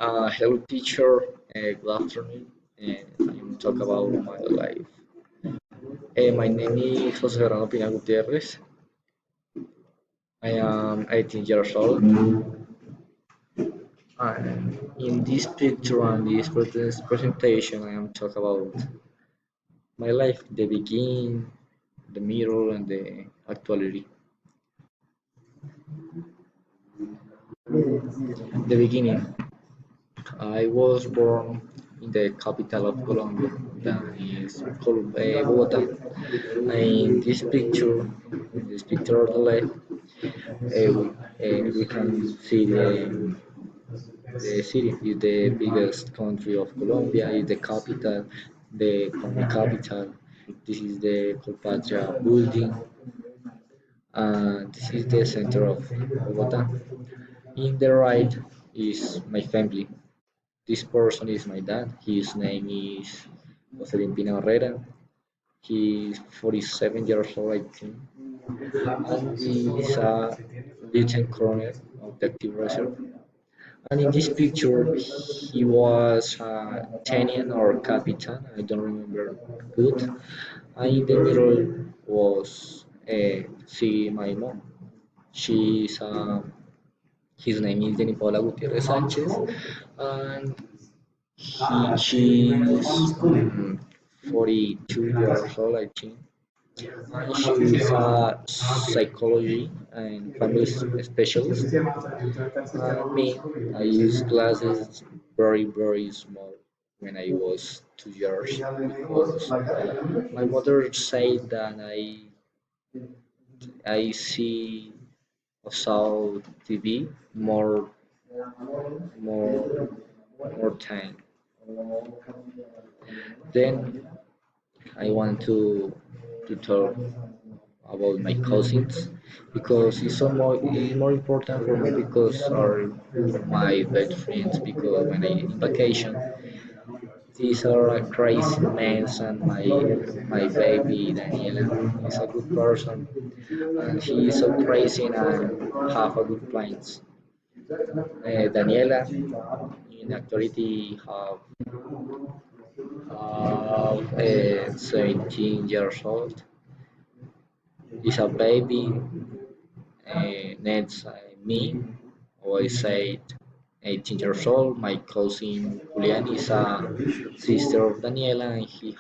Hello, teacher. Good afternoon. I'm talk about my life. My name is José Fernando Pina Gutierrez. I am 18 years old. And in this picture and this presentation, I am talk about my life, the beginning, the middle, and the actuality. The beginning. I was born in the capital of Colombia, that is called Bogota. In this picture on the left, we can see the city is the biggest country of Colombia, is the capital, the economic capital. This is the Colpatria building, and this is the center of Bogota. In the right is my family. This person is my dad. His name is José Pina Herrera. He is 47 years old, I think, and he is a lieutenant colonel of the active reserve. And in this picture, he was a Tenian or Capitan, I don't remember good. And in the middle was see my mom. She's his name is Jenny Paula Gutierrez Sanchez, and she's 42 years old, I think. And she's a psychology and family specialist. Me, I used glasses very small when I was 2 years because my mother said that I see or saw TV more more time. Then I want to talk about my cousins because it's more important for me because are my best friends because when I in vacation these are a crazy mess and my baby Daniela is a good person and she is so crazy and have a good plans. Daniela in actuality have 17 years old is a baby next me or I said 18 years old. My cousin Julian is a sister of Daniela and he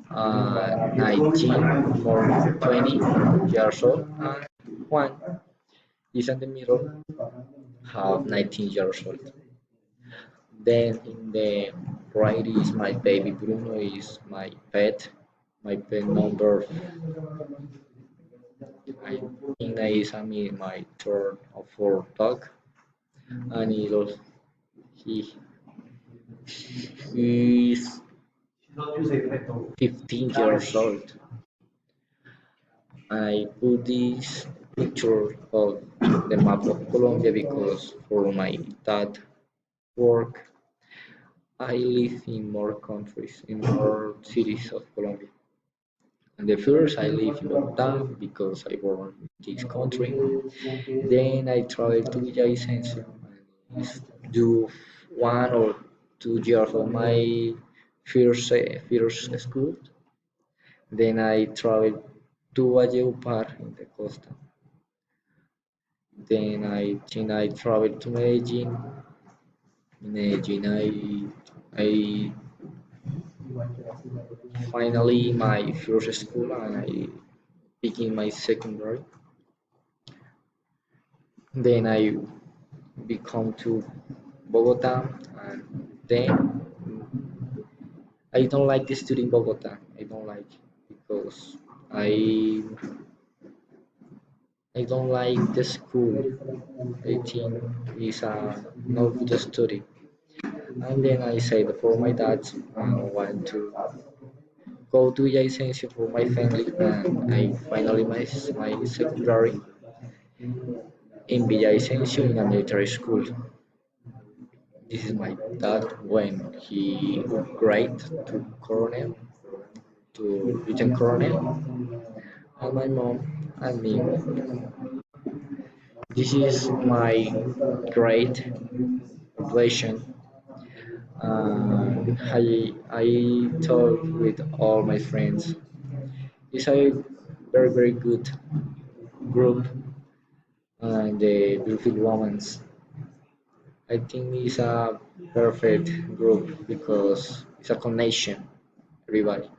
19 or 20 years old and one is in the middle have 19 years old. Then in the right is my baby Bruno is my pet number I think that is my third or fourth dog and he is 15 years old. I put this picture of the map of Colombia because for my dad work I live in more countries, in more cities of Colombia. And the first I live in Bogota because I born in this country. Then I travel to Villavicencio and do 1 or 2 years of my first school. Then I travel to Valledupar in the costa. Then I think I travel to Medellin. Medellin I finally my first school and I begin my secondary. Then I become to Bogota and then I don't like the study in Bogota. I don't like because I I don't like the school. I think it's a not good study. And then I said for my dad, I want to go to Villavicencio for my family, and I finally my secondary in Villavicencio in a military school. This is my dad when he grade to colonel to lieutenant colonel, and my mom and me This is my great graduation. I talk with all my friends. It's a very good group and the beautiful women. I think it's a perfect group because it's a connection, everybody.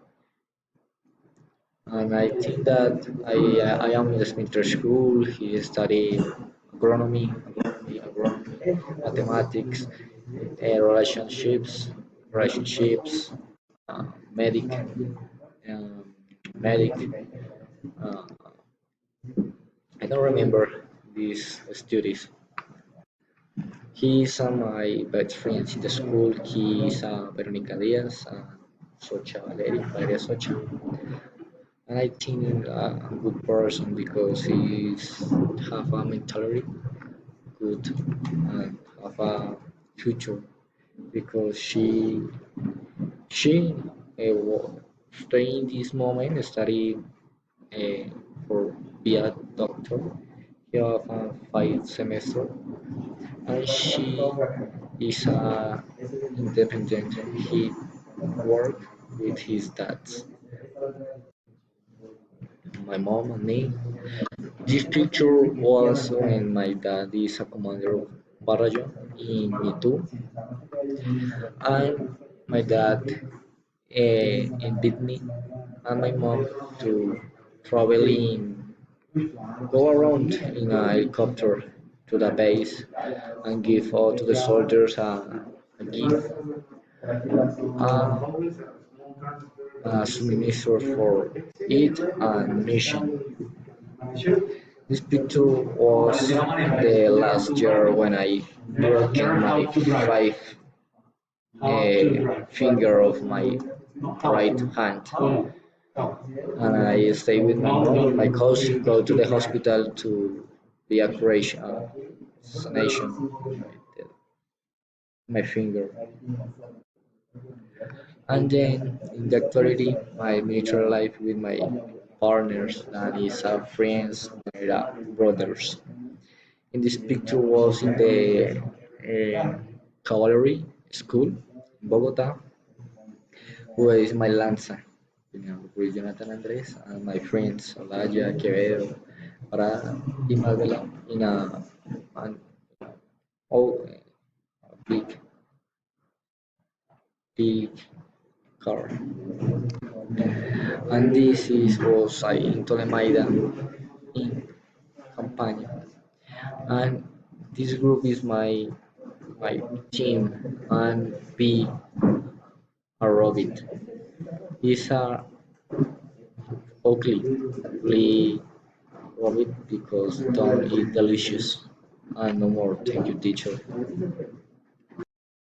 And I think that I am in the Smith School. He studied agronomy, mathematics, relationships, uh, medic, um, medic. Uh, I don't remember these studies. He is my best friend in the school. He is Veronica Diaz, Valeria Socha. And I think a good person because he's have a mentality good and have a future because she stay in this moment study uh, for be a doctor. He have a 5 semester and she is independent. He work with his dad, my mom and me. This picture was when my dad is a commander of battalion in Me2 and my dad invited me and my mom to travel in, go around in a helicopter to the base and give all to the soldiers a gift, a suminister for eat and mission. This picture was the last year when I broke my five finger of my right hand. And I stay with my mom. My cousin go to the hospital to be a operation, sanation, my finger. And then in the actuality, my military life with my partners and is friends, my brothers. In this picture was in the cavalry school in Bogota, who is my lanza. You know, with Jonathan Andres and my friends Olaya, Quevedo, Parada, y Magdala in an old big car. And this is was in Tolemaida in Campania. And this group is my team and be a rabbit. It's a ugly rabbit because don't eat delicious. And no more. Thank you, teacher.